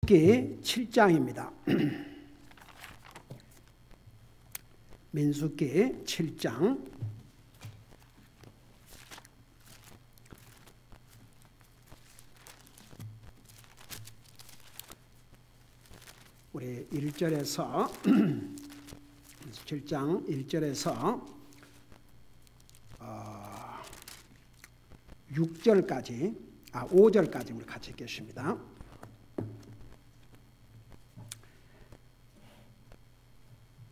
민수기 7장입니다. 민수기 7장 우리 1절에서 7장 1절에서 6절까지 5절까지 우리 같이 읽겠습니다.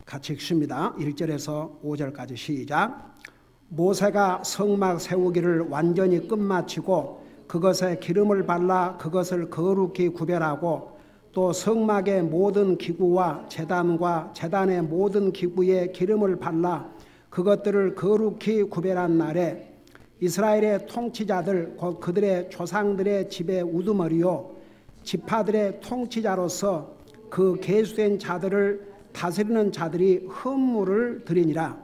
같이 읽습니다. 1절에서 5절까지 시작. 모세가 성막 세우기를 완전히 끝마치고 그것에 기름을 발라 그것을 거룩히 구별하고 또 성막의 모든 기구와 제단과 제단의 모든 기구에 기름을 발라 그것들을 거룩히 구별한 날에 이스라엘의 통치자들 곧 그들의 조상들의 집의 우두머리요 지파들의 통치자로서 그 계수된 자들을 다스리는 자들이 헌물을 드리니라.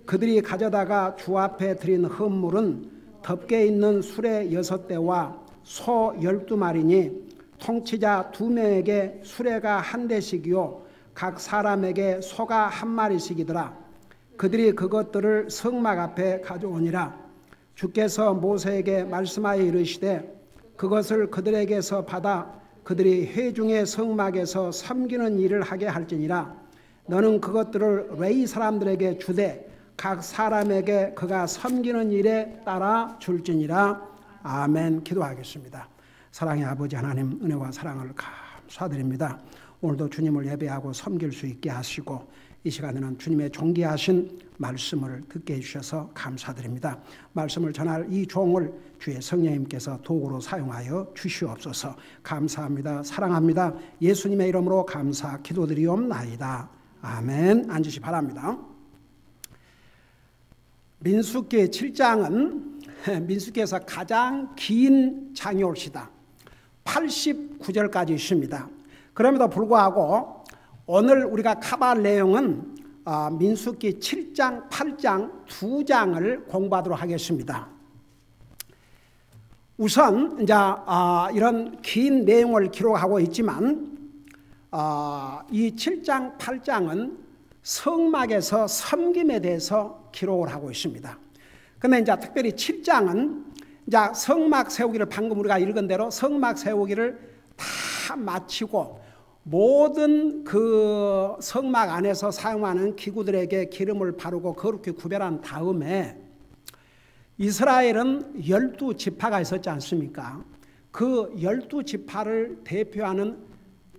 그들이 가져다가 주 앞에 드린 헌물은 덮개 있는 수레 6대와 소 12마리니 통치자 2명에게 수레가 1대씩이요 각 사람에게 소가 1마리씩이더라. 그들이 그것들을 성막 앞에 가져오니라. 주께서 모세에게 말씀하여 이르시되 그것을 그들에게서 받아 그들이 회중의 성막에서 섬기는 일을 하게 할지니라. 너는 그것들을 레위 사람들에게 주되 각 사람에게 그가 섬기는 일에 따라 줄지니라. 아멘. 기도하겠습니다. 사랑의 아버지 하나님, 은혜와 사랑을 감사드립니다. 오늘도 주님을 예배하고 섬길 수 있게 하시고 이 시간에는 주님의 존귀하신 말씀을 듣게 해주셔서 감사드립니다. 말씀을 전할 이 종을 주의 성령님께서 도구로 사용하여 주시옵소서. 감사합니다. 사랑합니다. 예수님의 이름으로 감사 기도드리옵나이다. 아멘. 앉으시 바랍니다. 민수기 7장은 민수기에서 가장 긴 장이올시다. 89절까지 있습니다. 그럼에도 불구하고 오늘 우리가 커버할 내용은 민수기 7장, 8장 두 장을 공부하도록 하겠습니다. 우선 이제 이런 긴 내용을 기록하고 있지만 이 7장, 8장은 성막에서 섬김에 대해서 기록을 하고 있습니다. 그런데 이제 특별히 7장은 이제 성막 세우기를 방금 우리가 읽은 대로 성막 세우기를 다 마치고 모든 그 성막 안에서 사용하는 기구들에게 기름을 바르고 거룩히 구별한 다음에 이스라엘은 12지파가 있었지 않습니까? 그 12지파를 대표하는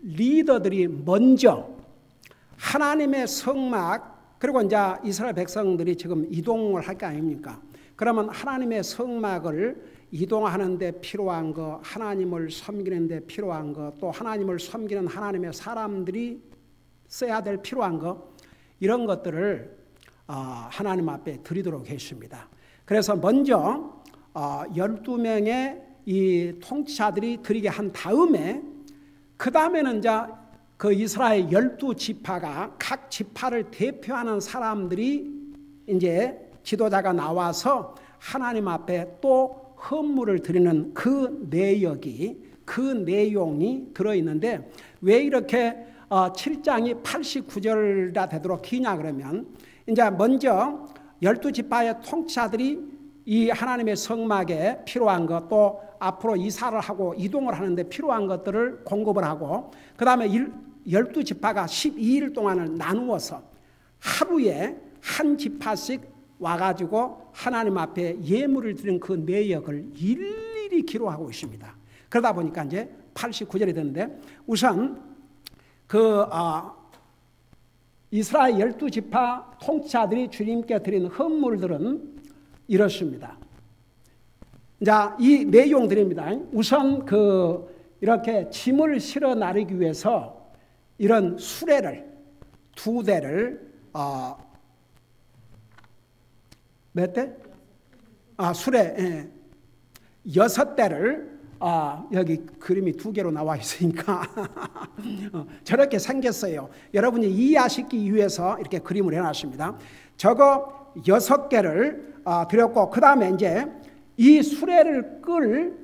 리더들이 먼저 하나님의 성막, 그리고 이제 이스라엘 백성들이 지금 이동을 할 거 아닙니까? 그러면 하나님의 성막을 이동하는 데 필요한 거, 하나님을 섬기는 데 필요한 거, 또 하나님을 섬기는 하나님의 사람들이 써야 될 필요한 거, 이런 것들을 하나님 앞에 드리도록 했습니다. 그래서 먼저 12명의 이 통치자들이 드리게 한 다음에 그 다음에는 이제 그 이스라엘 12지파가 각 지파를 대표하는 사람들이 이제 지도자가 나와서 하나님 앞에 또 헌물을 드리는 그 내역이, 그 내용이 들어있는데 왜 이렇게 7장이 89절이라 되도록 기냐 그러면 이제 먼저 12지파의 통치자들이 이 하나님의 성막에 필요한 것, 또 앞으로 이사를 하고 이동을 하는데 필요한 것들을 공급을 하고 그 다음에 12지파가 12일 동안을 나누어서 하루에 한 지파씩 와가지고 하나님 앞에 예물을 드린 그 내역을 일일이 기록하고 있습니다. 그러다 보니까 이제 89절이 되는데 우선 그 이스라엘 12지파 통치자들이 주님께 드린 헌물들은 이렇습니다. 자, 이 내용들입니다. 우선 이렇게 짐을 실어 나르기 위해서 이런 수레를 2대를 몇 대? 수레 6대를 여기 그림이 2개로 나와 있으니까 저렇게 생겼어요. 여러분이 이해하시기 위해서 이렇게 그림을 해놨습니다. 저거 6개를 드렸고 그 다음에 이제 이 수레를 끌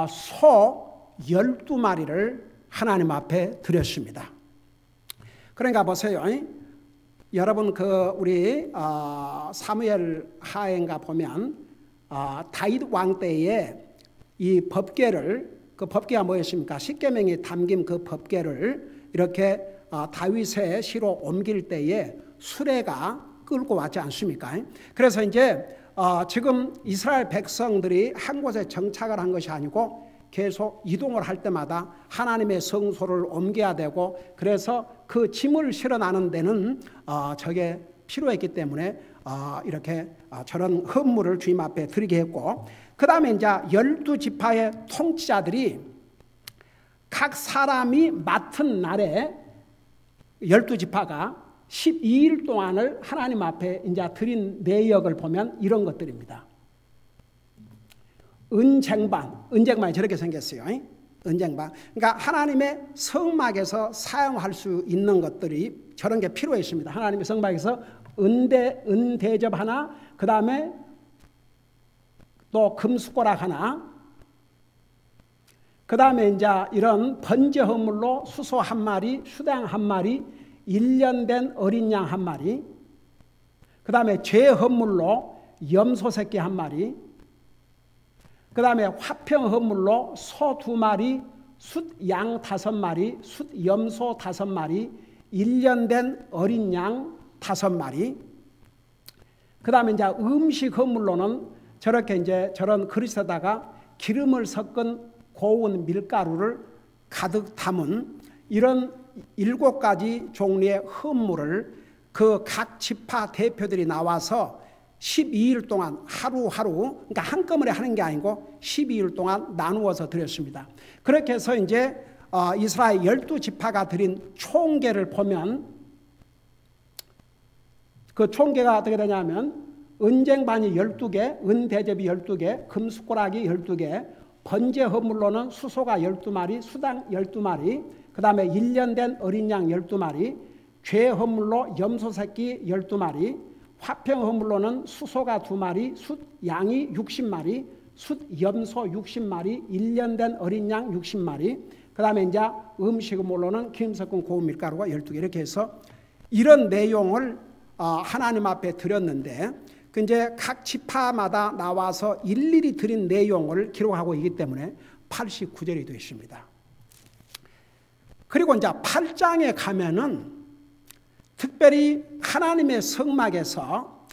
소 12마리를 하나님 앞에 드렸습니다. 그러니까 보세요. 여러분 우리 사무엘 하인가 보면 다윗 왕 때에 이 법궤를, 그 법궤가 뭐였습니까? 십계명이 담긴 그 법궤를 이렇게 다윗의 시로 옮길 때에 수레가 끌고 왔지 않습니까? 그래서 이제 지금 이스라엘 백성들이 한 곳에 정착을 한 것이 아니고 계속 이동을 할 때마다 하나님의 성소를 옮겨야 되고, 그래서 그 짐을 실어나는 데는 저게 필요했기 때문에 이렇게 저런 헌물을 주님 앞에 드리게 했고, 그 다음에 이제 12지파의 통치자들이 각 사람이 맡은 날에 12지파가 12일 동안을 하나님 앞에 이제 드린 내역을 보면 이런 것들입니다. 은쟁반이 저렇게 생겼어요. 은쟁반. 그러니까 하나님의 성막에서 사용할 수 있는 것들이 저런 게 필요했습니다. 하나님의 성막에서 은대접 하나, 그 다음에 또 금숟가락 하나, 그 다음에 이제 이런 번제 헌물로 수소 한 마리, 수당 한 마리, 1년 된 어린 양 한 마리, 그 다음에 죄 헌물로 염소 새끼 한 마리, 그 다음에 화평 헌물로 소 2마리, 숫 양 5마리, 숫 염소 5마리, 1년 된 어린 양 5마리. 그 다음에 이제 음식 헌물로는 저렇게 이제 저런 그릇에다가 기름을 섞은 고운 밀가루를 가득 담은 이런 7가지 종류의 헌물을 그 각 지파 대표들이 나와서 12일 동안 하루하루, 그러니까 한꺼번에 하는 게 아니고 12일 동안 나누어서 드렸습니다. 그렇게 해서 이제 이스라엘 12지파가 드린 총계를 보면 그 총계가 어떻게 되냐면 은쟁반이 12개, 은대접이 12개, 금숟가락이 12개, 번제 헌물로는 수소가 12마리, 수당 12마리, 그 다음에 1년 된 어린 양 12마리, 죄 헌물로 염소 새끼 12마리, 화평 헌물로는 수소가 2마리, 숫 양이 60마리, 숫 염소 60마리, 1년 된 어린 양 60마리, 그 다음에 이제 음식 헌물로는 기름 섞은 고운 밀가루가 12개, 이렇게 해서 이런 내용을 하나님 앞에 드렸는데, 그 이제 각 지파마다 나와서 일일이 드린 내용을 기록하고 있기 때문에 89절이 되어 있습니다. 그리고 이제 8장에 가면은 특별히 하나님의 성막에서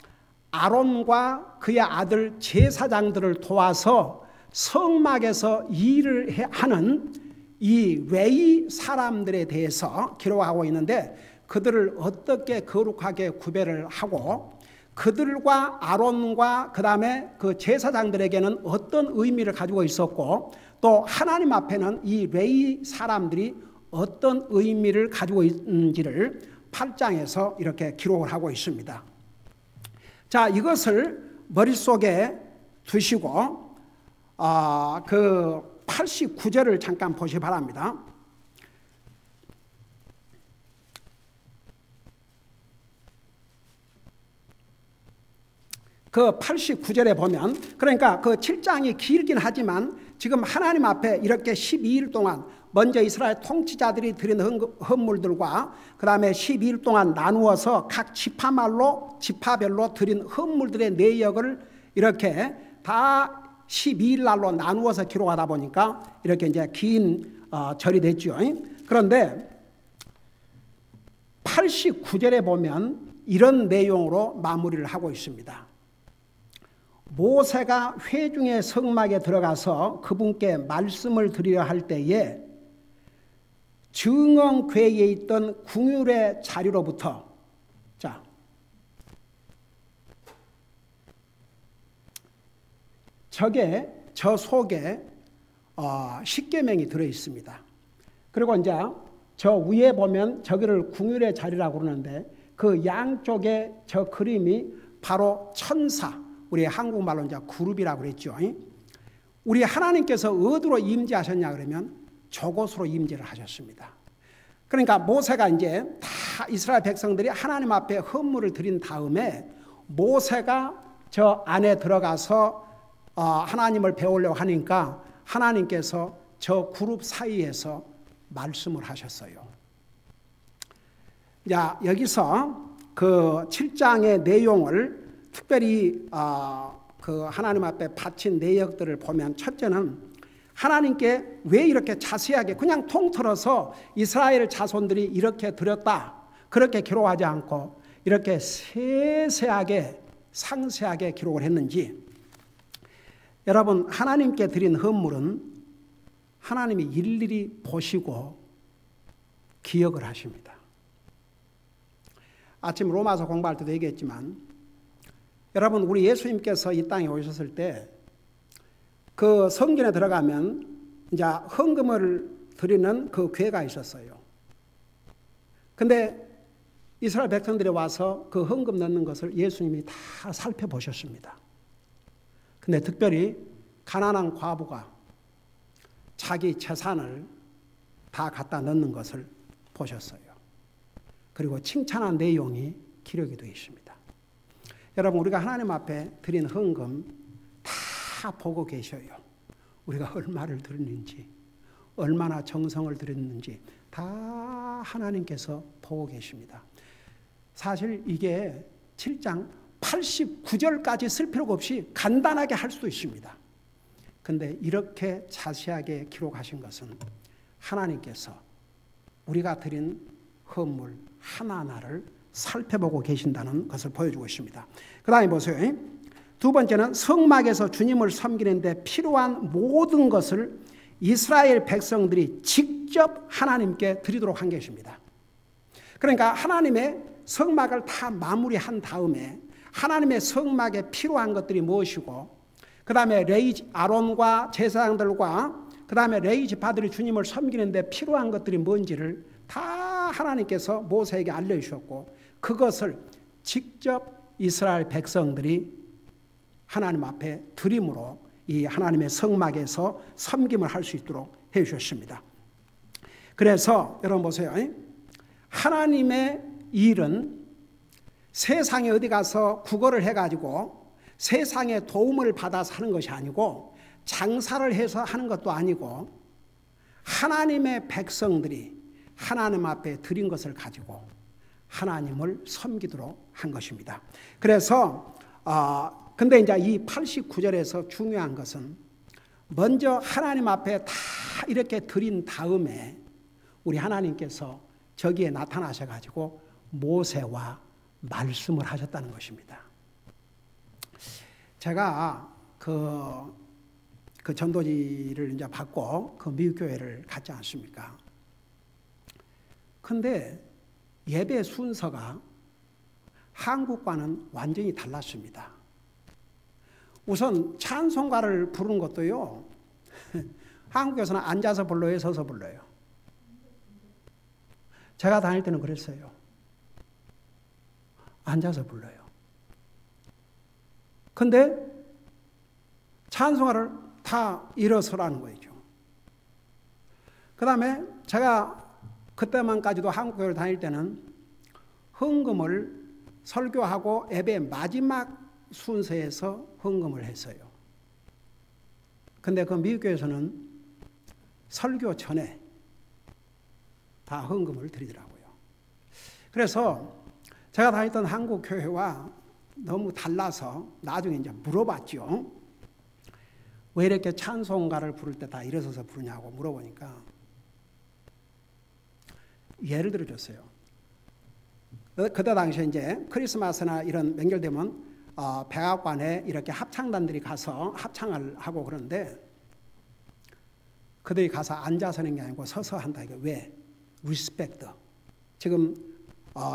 아론과 그의 아들 제사장들을 도와서 성막에서 일을 하는 이 레위 사람들에 대해서 기록하고 있는데, 그들을 어떻게 거룩하게 구별을 하고 그들과 아론과 그 다음에 그 제사장들에게는 어떤 의미를 가지고 있었고, 또 하나님 앞에는 이 레위 사람들이 어떤 의미를 가지고 있는지를 8장에서 이렇게 기록을 하고 있습니다. 자, 이것을 머릿속에 두시고 그 89절을 잠깐 보시기 바랍니다. 그 89절에 보면, 그러니까 그 7장이 길긴 하지만 지금 하나님 앞에 이렇게 12일 동안 먼저 이스라엘 통치자들이 드린 헌물들과 그 다음에 12일 동안 나누어서 각 지파말로 지파별로 드린 헌물들의 내역을 이렇게 다 12일 날로 나누어서 기록하다 보니까 이렇게 이제 긴 절이 됐죠. 그런데 89절에 보면 이런 내용으로 마무리를 하고 있습니다. 모세가 회중의 성막에 들어가서 그분께 말씀을 드리려 할 때에 증언궤에 있던 궁율의 자리로부터, 자, 저 속에 십계명이 들어 있습니다. 그리고 이제 저 위에 보면 저기를 궁율의 자리라고 그러는데, 그 양쪽에 저 그림이 바로 천사, 우리 한국말로 이제 그룹이라고 그랬죠. 우리 하나님께서 어디로 임재하셨냐 그러면 저곳으로 임재를 하셨습니다. 그러니까 모세가 이제 다 이스라엘 백성들이 하나님 앞에 헌물을 드린 다음에 모세가 저 안에 들어가서 하나님을 배우려고 하니까 하나님께서 저 그룹 사이에서 말씀을 하셨어요. 자, 여기서 그 7장의 내용을 특별히 그 하나님 앞에 바친 내역들을 보면, 첫째는 하나님께 왜 이렇게 자세하게 그냥 통틀어서 이스라엘 자손들이 이렇게 드렸다 그렇게 기록하지 않고 이렇게 세세하게 상세하게 기록을 했는지. 여러분, 하나님께 드린 헌물은 하나님이 일일이 보시고 기억을 하십니다. 아침 로마서 공부할 때도 얘기했지만, 여러분, 우리 예수님께서 이 땅에 오셨을 때 그 성전에 들어가면 이제 헌금을 드리는 그 궤가 있었어요. 근데 이스라엘 백성들이 와서 그 헌금 넣는 것을 예수님이 다 살펴보셨습니다. 근데 특별히 가난한 과부가 자기 재산을 다 갖다 넣는 것을 보셨어요. 그리고 칭찬한 내용이 기록이 되어 있습니다. 여러분, 우리가 하나님 앞에 드린 헌금 다 보고 계셔요. 우리가 얼마를 드렸는지, 얼마나 정성을 드렸는지 다 하나님께서 보고 계십니다. 사실 이게 7장 89절까지 쓸 필요가 없이 간단하게 할 수도 있습니다. 근데 이렇게 자세하게 기록하신 것은 하나님께서 우리가 드린 헌물 하나하나를 살펴보고 계신다는 것을 보여주고 있습니다. 그 다음에 보세요. 두 번째는 성막에서 주님을 섬기는 데 필요한 모든 것을 이스라엘 백성들이 직접 하나님께 드리도록 한 것입니다. 그러니까 하나님의 성막을 다 마무리한 다음에 하나님의 성막에 필요한 것들이 무엇이고, 그 다음에 아론과 제사장들과 그 다음에 레위 지파들이 주님을 섬기는 데 필요한 것들이 뭔지를 다 하나님께서 모세에게 알려주셨고, 그것을 직접 이스라엘 백성들이 하나님 앞에 드림으로 이 하나님의 성막에서 섬김을 할 수 있도록 해주셨습니다. 그래서 여러분 보세요. 하나님의 일은 세상에 어디 가서 구걸을 해가지고 세상의 도움을 받아서 하는 것이 아니고, 장사를 해서 하는 것도 아니고, 하나님의 백성들이 하나님 앞에 드린 것을 가지고 하나님을 섬기도록 한 것입니다. 그래서 근데 이제 이 89절에서 중요한 것은, 먼저 하나님 앞에 다 이렇게 드린 다음에 우리 하나님께서 저기에 나타나셔가지고 모세와 말씀을 하셨다는 것입니다. 제가 그 전도지를 이제 받고 그 미국 교회를 갔지 않습니까? 근데 예배 순서가 한국과는 완전히 달랐습니다. 우선 찬송가를 부르는 것도요, 한국에서는 앉아서 불러요, 서서 불러요? 제가 다닐 때는 그랬어요. 앉아서 불러요. 근데 찬송가를 다 일어서라는 거죠. 그 다음에 제가 그때만까지도 한국교회를 다닐 때는 헌금을 설교하고 예배 마지막 순서에서 헌금을 했어요. 근데 그 미국 교회에서는 설교 전에 다 헌금을 드리더라고요. 그래서 제가 다녔던 한국 교회와 너무 달라서 나중에 이제 물어봤죠. 왜 이렇게 찬송가를 부를 때 다 일어서서 부르냐고 물어보니까 예를 들어줬어요. 그때 당시에 이제 크리스마스나 이런 명절 되면 백악관에 이렇게 합창단들이 가서 합창을 하고 그러는데, 그들이 가서 앉아서 하는 게 아니고 서서 한다. 이게 왜? 리스펙트. 지금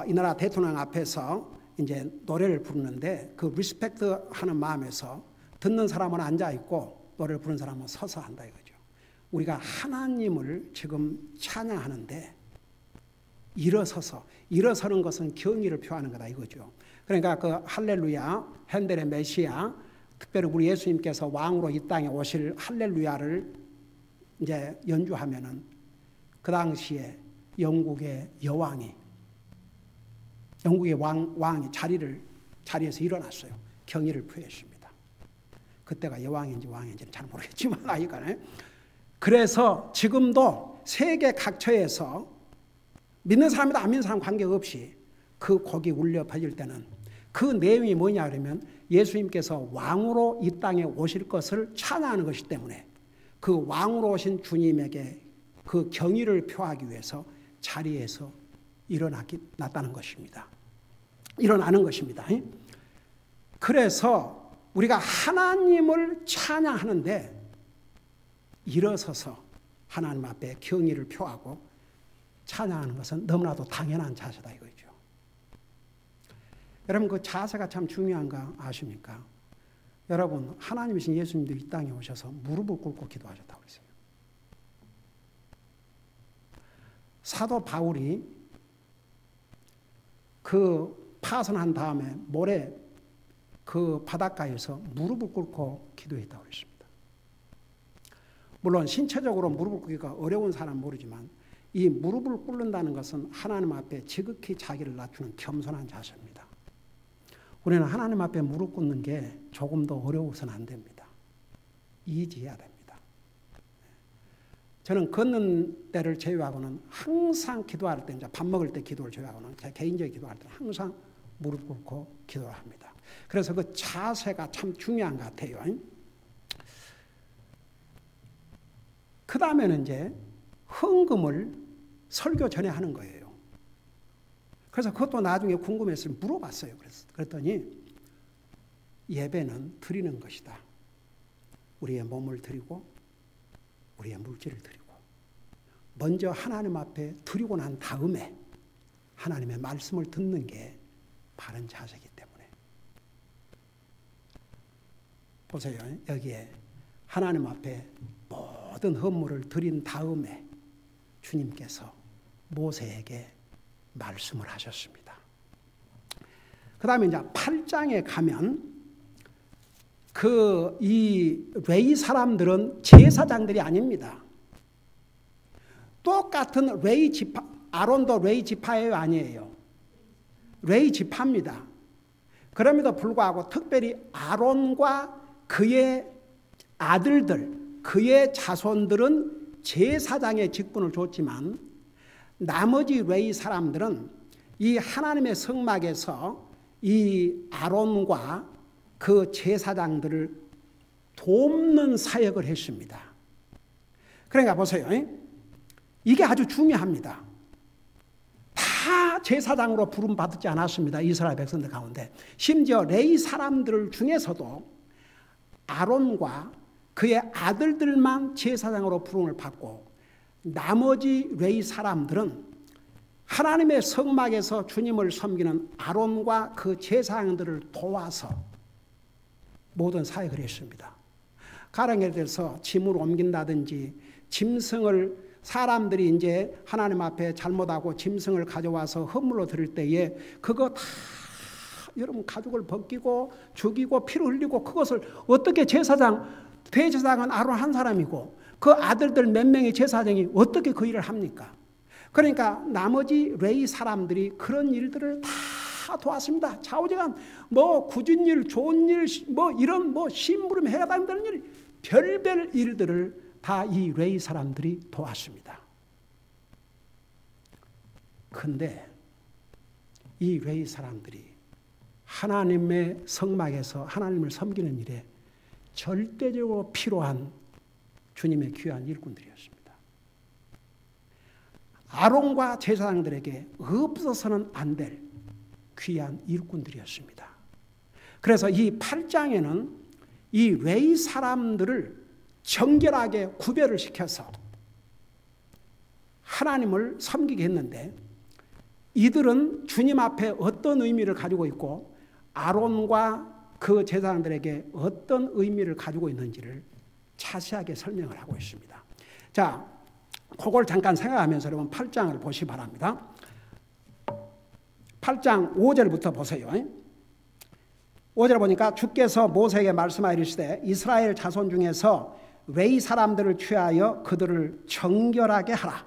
이 나라 대통령 앞에서 이제 노래를 부르는데, 그 리스펙트 하는 마음에서 듣는 사람은 앉아 있고 노래를 부르는 사람은 서서 한다 이거죠. 우리가 하나님을 지금 찬양하는데 일어서는 것은 경의를 표하는 거다 이거죠. 그러니까 그 할렐루야, 핸델의 메시아, 특별히 우리 예수님께서 왕으로 이 땅에 오실 할렐루야를 이제 연주하면은 그 당시에 영국의 왕이 자리에서 일어났어요. 경의를 표했습니다. 그때가 여왕인지 왕인지는 잘 모르겠지만 하여간에. 그래서 지금도 세계 각처에서 믿는 사람이다 안 믿는 사람 관계없이 그 곡이 울려 퍼질 때는 그 내용이 뭐냐 그러면 예수님께서 왕으로 이 땅에 오실 것을 찬양하는 것이기 때문에 그 왕으로 오신 주님에게 그 경의를 표하기 위해서 자리에서 일어났다는 것입니다. 일어나는 것입니다. 그래서 우리가 하나님을 찬양하는데 일어서서 하나님 앞에 경의를 표하고 찬양하는 것은 너무나도 당연한 자세다 이거죠. 여러분 그 자세가 참 중요한 거 아십니까? 여러분 하나님이신 예수님도 이 땅에 오셔서 무릎을 꿇고 기도하셨다고 했어요. 사도 바울이 그 파선한 다음에 모래 그 바닷가에서 무릎을 꿇고 기도했다고 했습니다. 물론 신체적으로 무릎을 꿇기가 어려운 사람은 모르지만 이 무릎을 꿇는다는 것은 하나님 앞에 지극히 자기를 낮추는 겸손한 자세입니다. 우리는 하나님 앞에 무릎 꿇는 게 조금도 어려워서는 안 됩니다. 이지해야 됩니다. 저는 걷는 때를 제외하고는 항상 기도할 때, 이제 밥 먹을 때 기도를 제외하고는 제 개인적인 기도할 때는 항상 무릎 꿇고 기도를 합니다. 그래서 그 자세가 참 중요한 것 같아요. 그 다음에는 이제 헌금을 설교 전에 하는 거예요. 그래서 그것도 나중에 궁금했으면 물어봤어요. 그랬더니 예배는 드리는 것이다. 우리의 몸을 드리고 우리의 물질을 드리고 먼저 하나님 앞에 드리고 난 다음에 하나님의 말씀을 듣는 게 바른 자세이기 때문에 보세요. 여기에 하나님 앞에 모든 헌물을 드린 다음에 주님께서 모세에게 말씀을 하셨습니다. 그 다음에 이제 8장에 가면 이 레위 사람들은 제사장들이 아닙니다. 똑같은 레위 지파, 아론도 레위 지파예요, 아니에요? 레위 지파입니다. 그럼에도 불구하고 특별히 아론과 그의 아들들, 그의 자손들은 제사장의 직분을 줬지만 나머지 레위 사람들은 이 하나님의 성막에서 이 아론과 그 제사장들을 돕는 사역을 했습니다. 그러니까 보세요. 이게 아주 중요합니다. 다 제사장으로 부름받지 않았습니다. 이스라엘 백성들 가운데. 심지어 레위 사람들 중에서도 아론과 그의 아들들만 제사장으로 부름을 받고 나머지 레위 사람들은 하나님의 성막에서 주님을 섬기는 아론과 그 제사장들을 도와서 모든 사역을 했습니다. 가령 예를 들어서 짐을 옮긴다든지 짐승을 사람들이 이제 하나님 앞에 잘못하고 짐승을 가져와서 헌물로 드릴 때에 그거 다 여러분 가죽을 벗기고 죽이고 피를 흘리고 그것을 어떻게 대제사장은 아론 한 사람이고 그 아들들 몇 명의 제사장이 어떻게 그 일을 합니까? 그러니까 나머지 레위 사람들이 그런 일들을 다 도왔습니다. 좌우지간 뭐 굳은 일, 좋은 일, 뭐 이런 뭐 심부름 해야 되는 일, 별별 일들을 다 이 레위 사람들이 도왔습니다. 근데 이 레위 사람들이 하나님의 성막에서 하나님을 섬기는 일에 절대적으로 필요한 주님의 귀한 일꾼들이었습니다. 아론과 제사장들에게 없어서는 안 될 귀한 일꾼들이었습니다. 그래서 이 8장에는 이 레위 사람들을 정결하게 구별을 시켜서 하나님을 섬기게 했는데 이들은 주님 앞에 어떤 의미를 가지고 있고 아론과 그 제사장들에게 어떤 의미를 가지고 있는지를 자세하게 설명을 하고 있습니다. 자, 그걸 잠깐 생각하면서 여러분 8장을 보시기 바랍니다. 8장 5절부터 보세요. 5절 보니까 주께서 모세에게 말씀하시되 이스라엘 자손 중에서 레위 사람들을 취하여 그들을 정결하게 하라.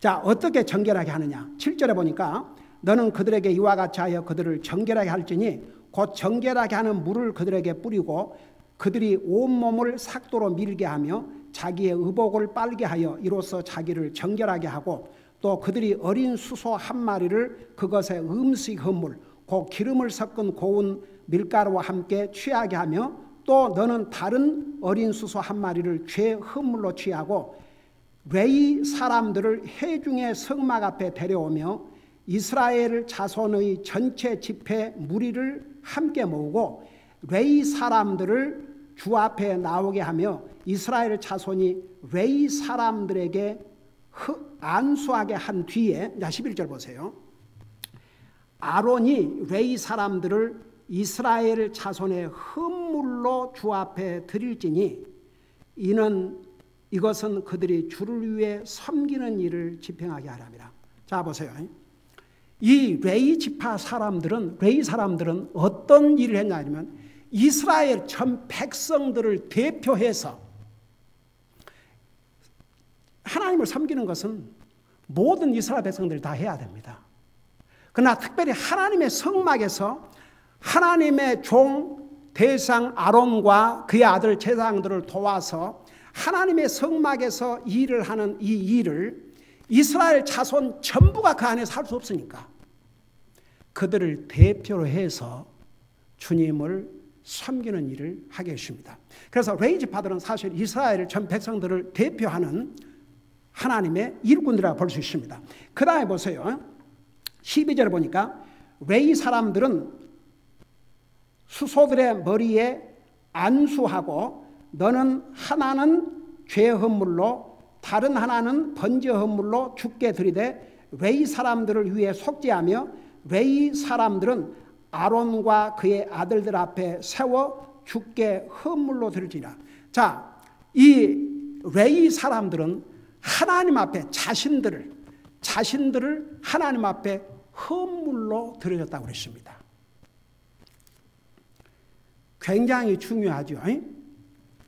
자, 어떻게 정결하게 하느냐? 7절에 보니까 너는 그들에게 이와 같이 하여 그들을 정결하게 할지니 곧 정결하게 하는 물을 그들에게 뿌리고 그들이 온몸을 삭도로 밀게 하며 자기의 의복을 빨게 하여 이로써 자기를 정결하게 하고 또 그들이 어린 수소 한 마리를 그것의 음식 헌물 곧 기름을 섞은 고운 밀가루와 함께 취하게 하며 또 너는 다른 어린 수소 한 마리를 죄 헌물로 취하고 레위 사람들을 회중의 성막 앞에 데려오며 이스라엘 자손의 전체 집회 무리를 함께 모으고 레위 사람들을 주 앞에 나오게 하며 이스라엘 자손이 레위 사람들에게 안수하게 한 뒤에 11절 보세요. 아론이 레위 사람들을 이스라엘 자손의 헌물로 주 앞에 드릴지니 이것은 그들이 주를 위해 섬기는 일을 집행하게 하랍니다. 자 보세요. 이 레위 지파 레위 사람들은 어떤 일을 했냐면 이스라엘 전 백성들을 대표해서 하나님을 섬기는 것은 모든 이스라엘 백성들이 다 해야 됩니다. 그러나 특별히 하나님의 성막에서 하나님의 종 대상 아론과 그의 아들 제사장들을 도와서 하나님의 성막에서 일을 하는 이 일을 이스라엘 자손 전부가 그 안에서 할 수 없으니까 그들을 대표로 해서 주님을 섬기는 일을 하게 했습니다. 그래서 레위 지파들은 사실 이스라엘 전 백성들을 대표하는 하나님의 일꾼들이라고 볼 수 있습니다. 그 다음에 보세요. 12절에 보니까 레위 사람들은 수소들의 머리에 안수하고 너는 하나는 죄 헌물로 다른 하나는 번제 헌물로 주께 드리되 레위 사람들을 위해 속죄하며 레위 사람들은 아론과 그의 아들들 앞에 세워 주께 헌물로 드릴지라. 자, 이 레위 사람들은 하나님 앞에 자신들을 하나님 앞에 헌물로 드려졌다고 그랬습니다. 굉장히 중요하죠.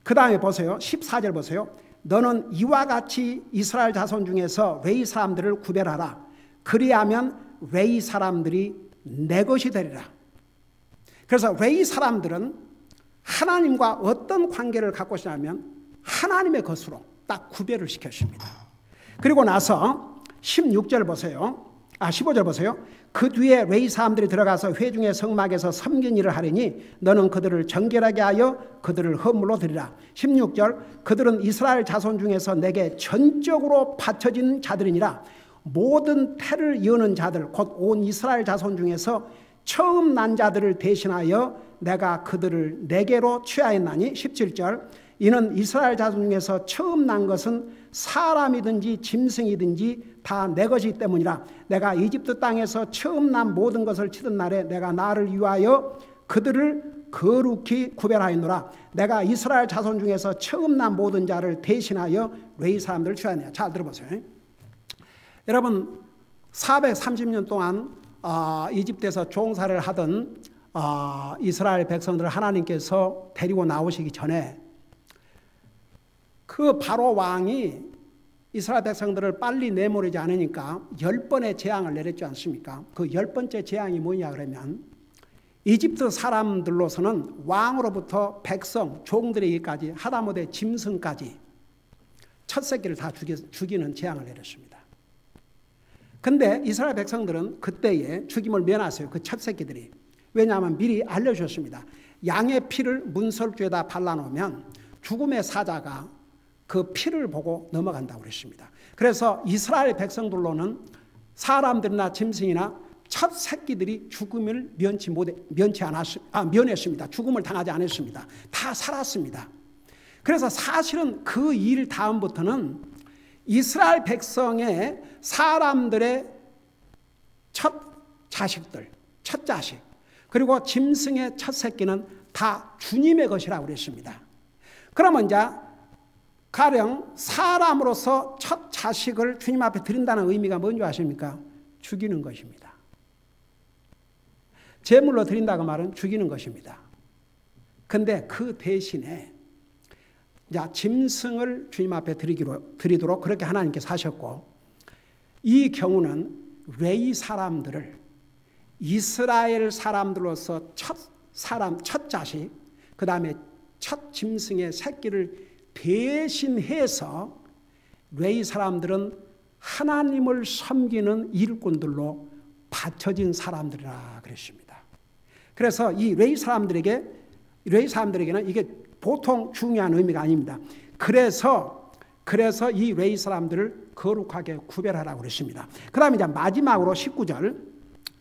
그 다음에 보세요. 14절 보세요. 너는 이와 같이 이스라엘 자손 중에서 레위 사람들을 구별하라. 그리하면 레위 사람들이 내 것이 되리라. 그래서 레위 사람들은 하나님과 어떤 관계를 갖고 있냐면 하나님의 것으로 딱 구별을 시켰습니다. 그리고 나서 15절 보세요. 그 뒤에 레위 사람들이 들어가서 회중의 성막에서 섬긴 일을 하리니 너는 그들을 정결하게 하여 그들을 헌물로 드리라. 16절 그들은 이스라엘 자손 중에서 내게 전적으로 바쳐진 자들이니라. 모든 태를 이으는 자들 곧 온 이스라엘 자손 중에서 처음 난 자들을 대신하여 내가 그들을 내게로 취하였나니. 17절 이는 이스라엘 자손 중에서 처음 난 것은 사람이든지 짐승이든지 다 내 것이기 때문이라. 내가 이집트 땅에서 처음 난 모든 것을 치던 날에 내가 나를 위하여 그들을 거룩히 구별하였노라. 내가 이스라엘 자손 중에서 처음 난 모든 자를 대신하여 레위 사람들을 취하였느냐. 잘 들어보세요. 여러분 430년 동안 이집트에서 종사를 하던 이스라엘 백성들을 하나님께서 데리고 나오시기 전에 그 바로 왕이 이스라엘 백성들을 빨리 내모르지 않으니까 10번의 재앙을 내렸지 않습니까? 그 10번째 재앙이 뭐냐 그러면 이집트 사람들로서는 왕으로부터 백성, 종들에게까지 하다못해 짐승까지 첫 새끼를 다 죽이는 재앙을 내렸습니다. 근데 이스라엘 백성들은 그때에 죽임을 면했어요. 그 첫 새끼들이. 왜냐하면 미리 알려주셨습니다. 양의 피를 문설주에다 발라놓으면 죽음의 사자가 그 피를 보고 넘어간다고 그랬습니다. 그래서 이스라엘 백성들로는 사람들이나 짐승이나 첫 새끼들이 죽음을 면했습니다. 죽음을 당하지 않았습니다. 다 살았습니다. 그래서 사실은 그 일 다음부터는 이스라엘 백성의 사람들의 첫 자식들, 첫 자식, 그리고 짐승의 첫 새끼는 다 주님의 것이라고 그랬습니다. 그러면 이제 가령 사람으로서 첫 자식을 주님 앞에 드린다는 의미가 뭔지 아십니까? 죽이는 것입니다. 제물로 드린다고 말은 죽이는 것입니다. 근데 그 대신에 짐승을 주님 앞에 드리도록 그렇게 하나님께서 하셨고, 이 경우는 레위 사람들을 이스라엘 사람들로서 첫 자식, 그 다음에 첫 짐승의 새끼를 대신해서 레위 사람들은 하나님을 섬기는 일꾼들로 바쳐진 사람들이라 그랬습니다. 그래서 이 레위 사람들에게는 이게 보통 중요한 의미가 아닙니다. 그래서 이 레위 사람들을 거룩하게 구별하라고 그랬습니다. 그 다음에 이제 마지막으로 19절,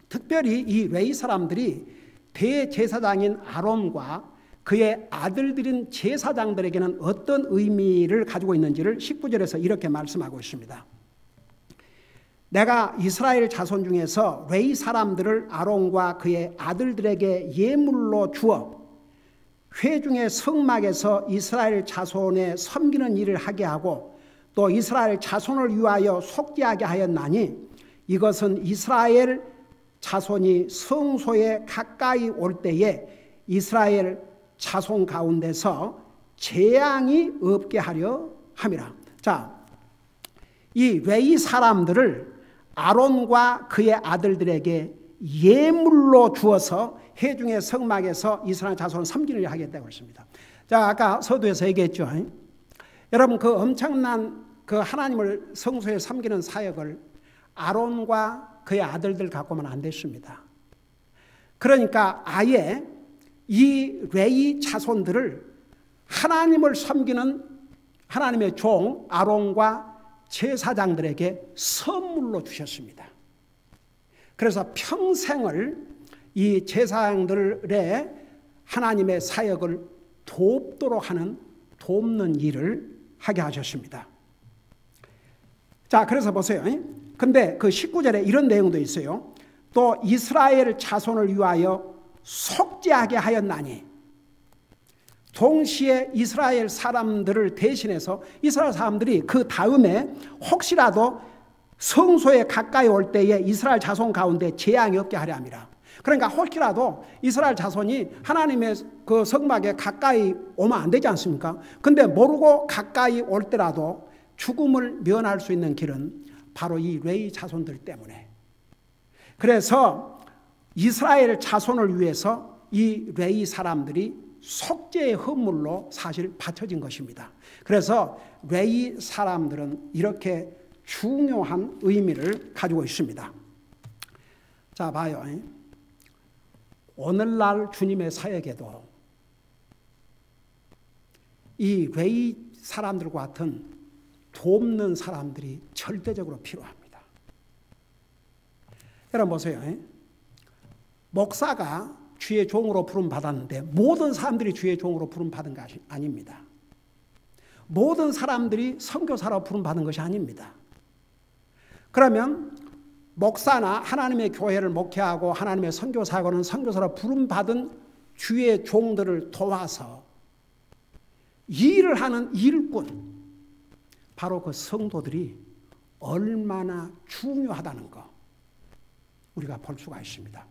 특별히 이 레위 사람들이 대제사장인 아론과 그의 아들들인 제사장들에게는 어떤 의미를 가지고 있는지를 19절에서 이렇게 말씀하고 있습니다. 내가 이스라엘 자손 중에서 레위 사람들을 아론과 그의 아들들에게 예물로 주어 회중의 성막에서 이스라엘 자손의 섬기는 일을 하게 하고 또 이스라엘 자손을 위하여 속죄하게 하였나니 이것은 이스라엘 자손이 성소에 가까이 올 때에 이스라엘 자손 가운데서 재앙이 없게 하려 함이라. 자, 이 레위 사람들을 아론과 그의 아들들에게 예물로 주어서 회중의 성막에서 이스라엘 자손을 섬기는 일을 하겠다고 했습니다. 자, 아까 서두에서 얘기했죠. 여러분, 그 엄청난 그 하나님을 성소에 섬기는 사역을 아론과 그의 아들들 갖고만 안 됐습니다. 그러니까 아예 이 레위 자손들을 하나님을 섬기는 하나님의 종 아론과 제사장들에게 선물로 주셨습니다. 그래서 평생을 이 제사장들의 하나님의 사역을 돕도록 하는 돕는 일을 하게 하셨습니다. 자, 그래서 보세요. 근데 그 19절에 이런 내용도 있어요. 또 이스라엘 자손을 위하여 속죄하게 하였나니, 동시에 이스라엘 사람들을 대신해서 이스라엘 사람들이 그 다음에 혹시라도 성소에 가까이 올 때에 이스라엘 자손 가운데 재앙이 없게 하려 함이라. 그러니까 혹시라도 이스라엘 자손이 하나님의 그 성막에 가까이 오면 안 되지 않습니까? 근데 모르고 가까이 올 때라도 죽음을 면할 수 있는 길은 바로 이 레위 자손들 때문에. 그래서 이스라엘 자손을 위해서 이 레위 사람들이 속죄의 헌물로 사실 바쳐진 것입니다. 그래서 레위 사람들은 이렇게 중요한 의미를 가지고 있습니다. 자, 봐요. 오늘날 주님의 사역에도 이 레위 사람들과 같은 돕는 사람들이 절대적으로 필요합니다. 여러분 보세요. 목사가 주의 종으로 부름받았는데 모든 사람들이 주의 종으로 부름받은 것이 아닙니다. 모든 사람들이 선교사로 부름받은 것이 아닙니다. 그러면 목사나 하나님의 교회를 목회하고 하나님의 선교사하고는 선교사로 부름받은 주의 종들을 도와서 일을 하는 일꾼, 바로 그 성도들이 얼마나 중요하다는 거 우리가 볼 수가 있습니다.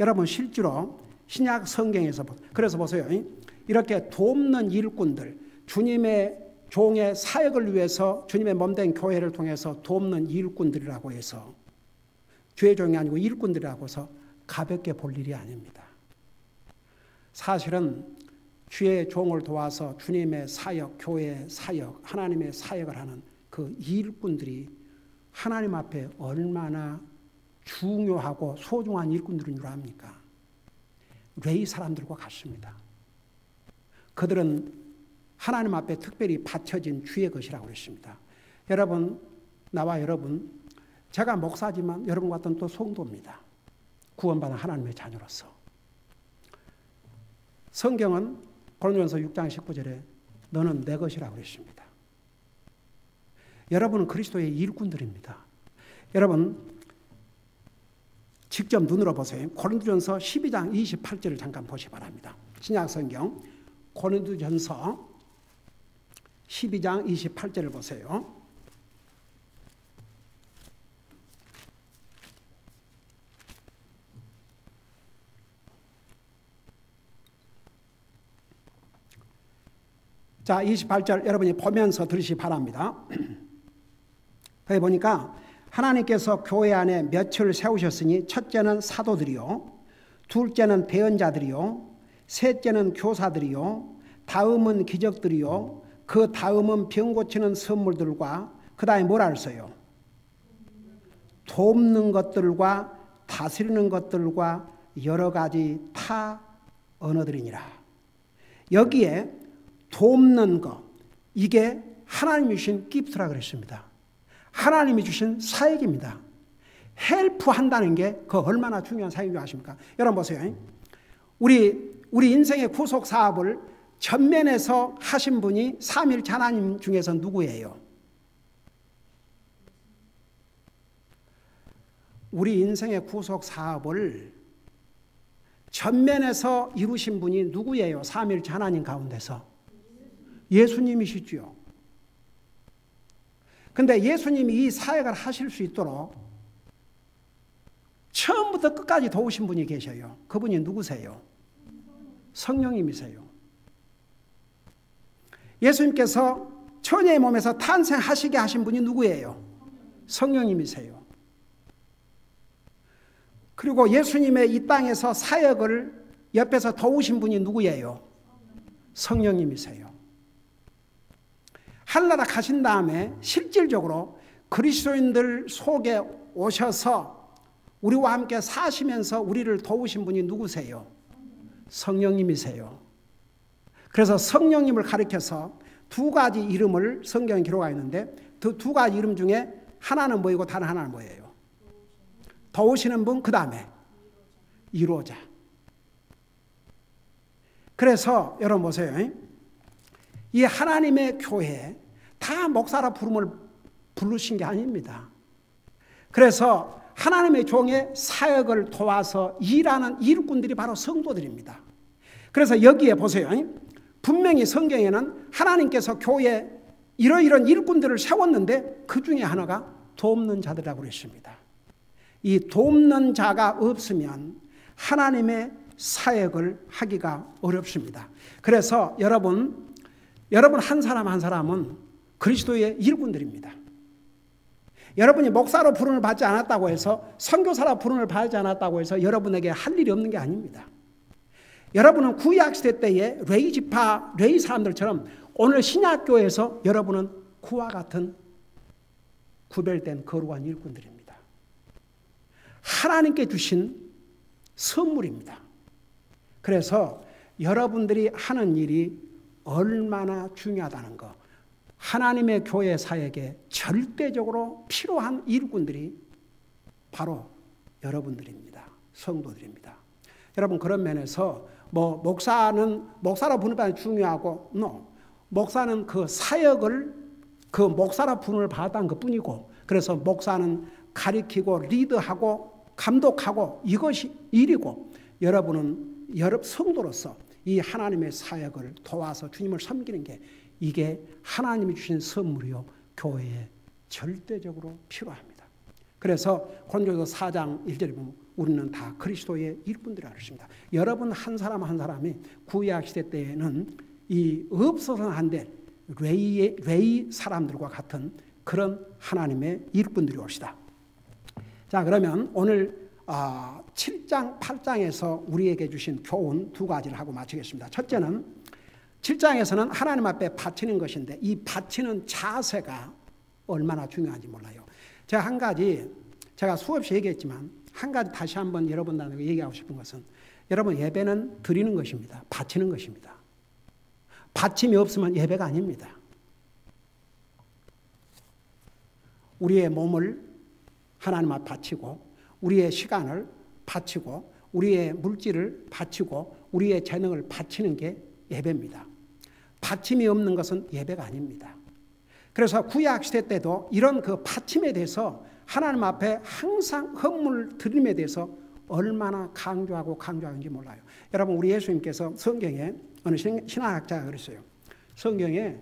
여러분, 실제로 신약 성경에서 그래서 보세요. 이렇게 돕는 일꾼들, 주님의 종의 사역을 위해서 주님의 몸된 교회를 통해서 돕는 일꾼들이라고 해서 주의 종이 아니고 일꾼들이라고 해서 가볍게 볼 일이 아닙니다. 사실은 주의 종을 도와서 주님의 사역, 교회의 사역, 하나님의 사역을 하는 그 일꾼들이 하나님 앞에 얼마나 중요하고 소중한 일꾼들인 줄 압니까? 레위 사람들과 같습니다. 그들은 하나님 앞에 특별히 바쳐진 주의 것이라고 했습니다. 여러분, 나와 여러분, 제가 목사지만 여러분 같은 또 성도입니다. 구원받은 하나님의 자녀로서. 성경은 고린도전서 6장 19절에 너는 내 것이라고 했습니다. 여러분은 그리스도의 일꾼들입니다. 여러분, 직접 눈으로 보세요. 고린도전서 12장 28절을 잠깐 보시기 바랍니다. 신약성경 고린도전서 12장 28절을 보세요. 자, 28절 여러분이 보면서 들으시기 바랍니다. 거기 보니까 하나님께서 교회 안에 몇을 세우셨으니 첫째는 사도들이요, 둘째는 대언자들이요, 셋째는 교사들이요, 다음은 기적들이요, 그 다음은 병 고치는 선물들과 그 다음에 뭐라 했어요? 돕는 것들과 다스리는 것들과 여러 가지 타 언어들이니라. 여기에 돕는 것, 이게 하나님이 주신 기프트라 그랬습니다. 하나님이 주신 사역입니다. 헬프 한다는 게 그 얼마나 중요한 사역인지 아십니까? 여러분 보세요. 우리 인생의 구속 사업을 전면에서 하신 분이 삼위일체 하나님 중에서 누구예요? 우리 인생의 구속 사업을 전면에서 이루신 분이 누구예요? 삼위일체 하나님 가운데서 예수님이시죠. 근데 예수님이 이 사역을 하실 수 있도록 처음부터 끝까지 도우신 분이 계셔요. 그분이 누구세요? 성령님이세요. 예수님께서 처녀의 몸에서 탄생하시게 하신 분이 누구예요? 성령님이세요. 그리고 예수님의 이 땅에서 사역을 옆에서 도우신 분이 누구예요? 성령님이세요. 하늘나라 가신 다음에 실질적으로 그리스도인들 속에 오셔서 우리와 함께 사시면서 우리를 도우신 분이 누구세요? 성령님이세요. 그래서 성령님을 가리켜서 두 가지 이름을 성경에 기록하고 있는데 그 두 가지 이름 중에 하나는 뭐이고 다른 하나는 뭐예요? 도우시는 분, 그 다음에 이루어자. 그래서 여러분 보세요. 이 하나님의 교회에 다 목사라 부름을 부르신 게 아닙니다. 그래서 하나님의 종의 사역을 도와서 일하는 일꾼들이 바로 성도들입니다. 그래서 여기에 보세요. 분명히 성경에는 하나님께서 교회에 이러이러한 일꾼들을 세웠는데 그 중에 하나가 돕는 자들이라고 그랬습니다. 이 돕는 자가 없으면 하나님의 사역을 하기가 어렵습니다. 그래서 여러분 한 사람 한 사람은 그리스도의 일꾼들입니다. 여러분이 목사로 부름을 받지 않았다고 해서 선교사로 부름을 받지 않았다고 해서 여러분에게 할 일이 없는 게 아닙니다. 여러분은 구약시대 때의 레위 지파, 레위 사람들처럼 오늘 신약교회에서 여러분은 그와 같은 구별된 거룩한 일꾼들입니다. 하나님께 주신 선물입니다. 그래서 여러분들이 하는 일이 얼마나 중요하다는 것, 하나님의 교회 사역에 절대적으로 필요한 일꾼들이 바로 여러분들입니다. 성도들입니다. 여러분 그런 면에서 목사로 부르는 게 중요하고 목사는 그 사역을 그 목사로 부름을 받았다는 것뿐이고 그래서 목사는 가리키고 리드하고 감독하고 이것이 일이고 여러분은 성도로서 이 하나님의 사역을 도와서 주님을 섬기는 게 이게 하나님이 주신 선물이요 교회에 절대적으로 필요합니다. 그래서 고린도서 4장 1절에 보면 우리는 다 그리스도의 일꾼들이라고 했습니다. 여러분 한 사람 한 사람이 구약 시대 때에는 이 없어서는 안 될 레위 사람들과 같은 그런 하나님의 일꾼들이 옵시다. 자, 그러면 오늘 7장 8장에서 우리에게 주신 교훈 두 가지를 하고 마치겠습니다. 첫째는 7장에서는 하나님 앞에 바치는 것인데 이 바치는 자세가 얼마나 중요한지 몰라요. 제가 수없이 얘기했지만 한 가지 다시 한번 여러분들에게 얘기하고 싶은 것은 여러분 예배는 드리는 것입니다. 바치는 것입니다. 바침이 없으면 예배가 아닙니다. 우리의 몸을 하나님 앞에 바치고 우리의 시간을 바치고 우리의 물질을 바치고 우리의 재능을 바치는 게 예배입니다. 바침이 없는 것은 예배가 아닙니다. 그래서 구약시대 때도 이런 그 바침에 대해서 하나님 앞에 항상 헌물 드림에 대해서 얼마나 강조하는지 몰라요. 여러분 우리 예수님께서 성경에 어느 신학자가 그랬어요. 성경에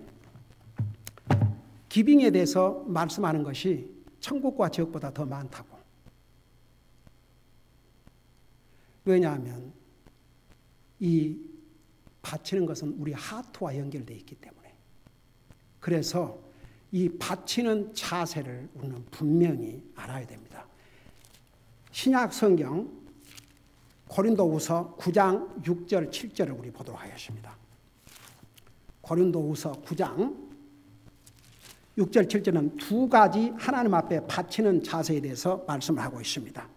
기빙에 대해서 말씀하는 것이 천국과 지옥보다 더 많다고. 왜냐하면 이 바치는 것은 우리 하트와 연결되어 있기 때문에. 그래서 이 바치는 자세를 우리는 분명히 알아야 됩니다. 신약 성경 고린도후서 9장 6절 7절을 우리 보도록 하겠습니다. 고린도후서 9장 6절 7절은 두 가지 하나님 앞에 바치는 자세에 대해서 말씀을 하고 있습니다.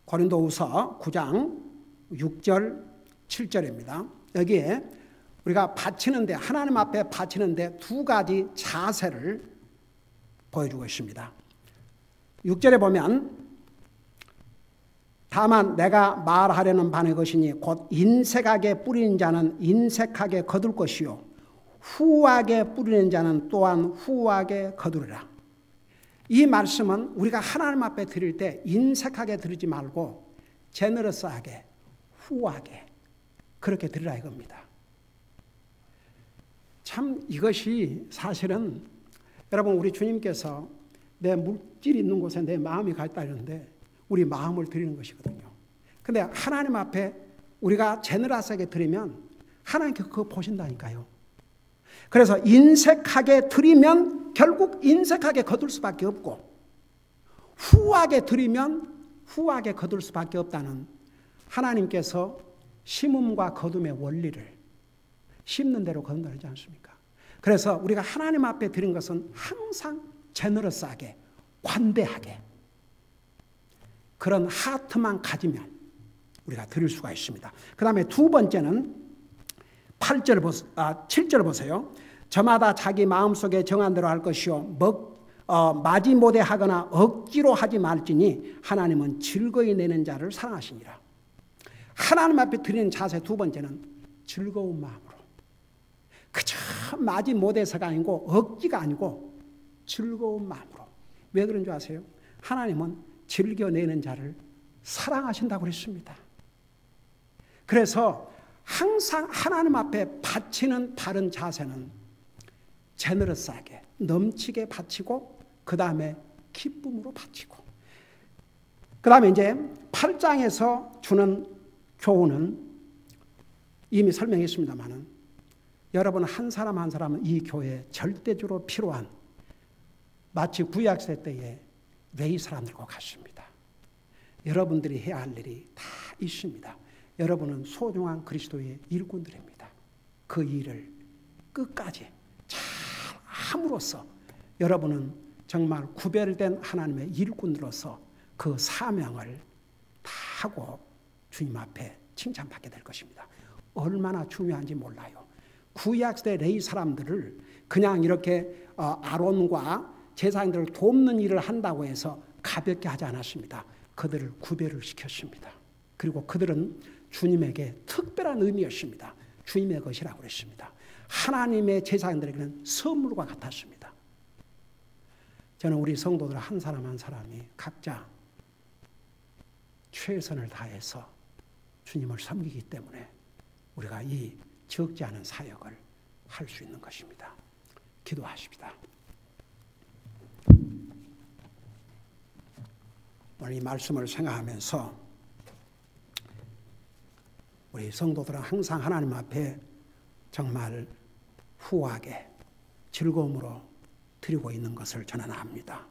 고린도후서 9장 6절 7절입니다. 여기에 우리가 바치는데 하나님 앞에 바치는데 두 가지 자세를 보여주고 있습니다. 6절에 보면 다만 내가 말하려는 바는 것이니 곧 인색하게 뿌리는 자는 인색하게 거둘 것이요 후하게 뿌리는 자는 또한 후하게 거두리라. 이 말씀은 우리가 하나님 앞에 드릴 때 인색하게 드리지 말고 제너러스하게 후하게 그렇게 드리라 이겁니다. 참 이것이 사실은 여러분 우리 주님께서 내 물질이 있는 곳에 내 마음이 가 있다 이러는데 우리 마음을 드리는 것이거든요. 근데 하나님 앞에 우리가 제너러스하게 드리면 하나님께서 그거 보신다니까요. 그래서 인색하게 드리면 결국 인색하게 거둘 수밖에 없고 후하게 드리면 후하게 거둘 수밖에 없다는 하나님께서 심음과 거둠의 원리를 심는 대로 거둔다 그러지 않습니까? 그래서 우리가 하나님 앞에 드린 것은 항상 제너러스하게 관대하게 그런 하트만 가지면 우리가 드릴 수가 있습니다. 그 다음에 두 번째는 7절 보세요. 저마다 자기 마음속에 정한 대로 할 것이요 마지못해 하거나 억지로 하지 말지니 하나님은 즐거이 내는 자를 사랑하시니라. 하나님 앞에 드리는 자세 두 번째는 즐거운 마음으로 그저 마지못해서가 아니고 억지가 아니고 즐거운 마음으로. 왜 그런 줄 아세요? 하나님은 즐겨내는 자를 사랑하신다고 그랬습니다. 그래서 항상 하나님 앞에 바치는 바른 자세는 제너러스하게 넘치게 바치고 그 다음에 기쁨으로 바치고 그 다음에 이제 8장에서 주는 교훈은 이미 설명했습니다마는 여러분 한 사람 한 사람은 이 교회에 절대적으로 필요한 마치 구약시대 때의 레위 사람들과 같습니다. 여러분들이 해야 할 일이 다 있습니다. 여러분은 소중한 그리스도의 일꾼들입니다. 그 일을 끝까지 잘 함으로써 여러분은 정말 구별된 하나님의 일꾼으로서 그 사명을 다 하고 주님 앞에 칭찬받게 될 것입니다. 얼마나 중요한지 몰라요. 구약시대 레위 사람들을 그냥 이렇게 아론과 제사장들을 돕는 일을 한다고 해서 가볍게 하지 않았습니다. 그들을 구별을 시켰습니다. 그리고 그들은 주님에게 특별한 의미였습니다. 주님의 것이라고 그랬습니다. 하나님의 제사장들에게는 선물과 같았습니다. 저는 우리 성도들 한 사람 한 사람이 각자 최선을 다해서 주님을 섬기기 때문에 우리가 이 적지 않은 사역을 할 수 있는 것입니다. 기도하십시다. 오늘 이 말씀을 생각하면서 우리 성도들은 항상 하나님 앞에 정말 후하게 즐거움으로 드리고 있는 것을 저는 압니다.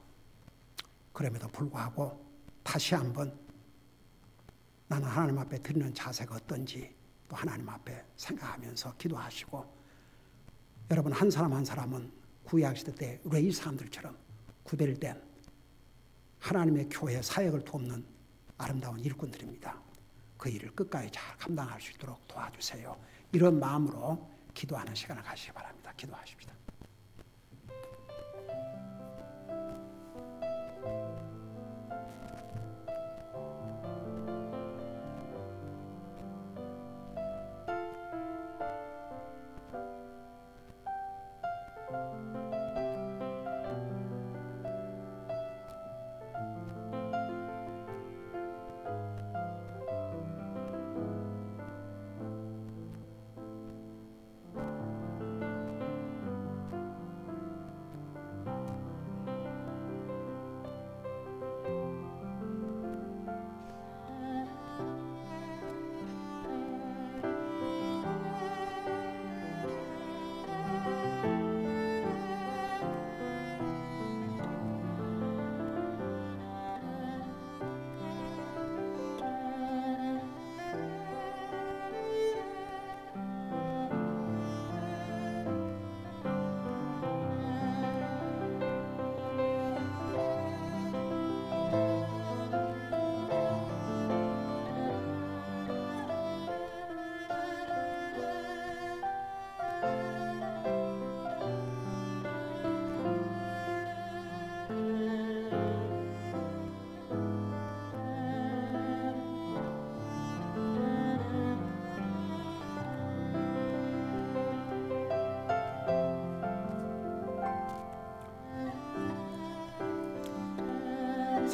그럼에도 불구하고 다시 한번 나는 하나님 앞에 드리는 자세가 어떤지 또 하나님 앞에 생각하면서 기도하시고 여러분 한 사람 한 사람은 구약시대 때 레위 사람들처럼 구별된 하나님의 교회 사역을 돕는 아름다운 일꾼들입니다. 그 일을 끝까지 잘 감당할 수 있도록 도와주세요. 이런 마음으로 기도하는 시간을 가시기 바랍니다. 기도하십시다.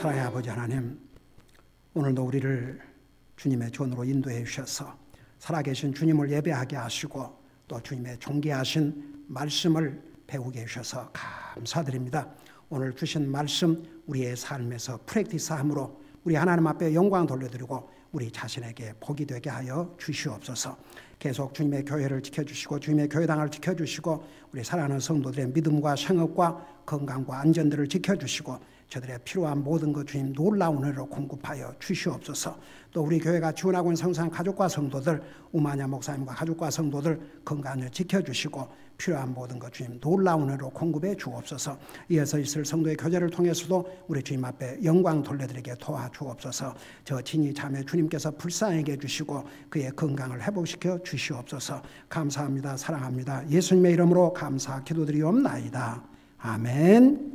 사랑의 아버지 하나님, 오늘도 우리를 주님의 전으로 인도해 주셔서 살아계신 주님을 예배하게 하시고 또 주님의 존귀하신 말씀을 배우게 해주셔서 감사드립니다. 오늘 주신 말씀 우리의 삶에서 프랙티스함으로 우리 하나님 앞에 영광 돌려드리고 우리 자신에게 복이 되게 하여 주시옵소서. 계속 주님의 교회를 지켜주시고 주님의 교회당을 지켜주시고 우리 사랑하는 성도들의 믿음과 생업과 건강과 안전들을 지켜주시고 저들의 필요한 모든 것 주님 놀라운 은혜로 공급하여 주시옵소서. 또 우리 교회가 지원하고 있는 성산 가족과 성도들, 우마냐 목사님과 가족과 성도들 건강을 지켜주시고 필요한 모든 것 주님 놀라운 은혜로 공급해 주옵소서. 이어서 있을 성도의 교제를 통해서도 우리 주님 앞에 영광 돌려드리게 도와주옵소서. 저 진이 자매 주님께서 불쌍하게 해주시고 그의 건강을 회복시켜 주시옵소서. 감사합니다. 사랑합니다. 예수님의 이름으로 감사 기도드리옵나이다. 아멘.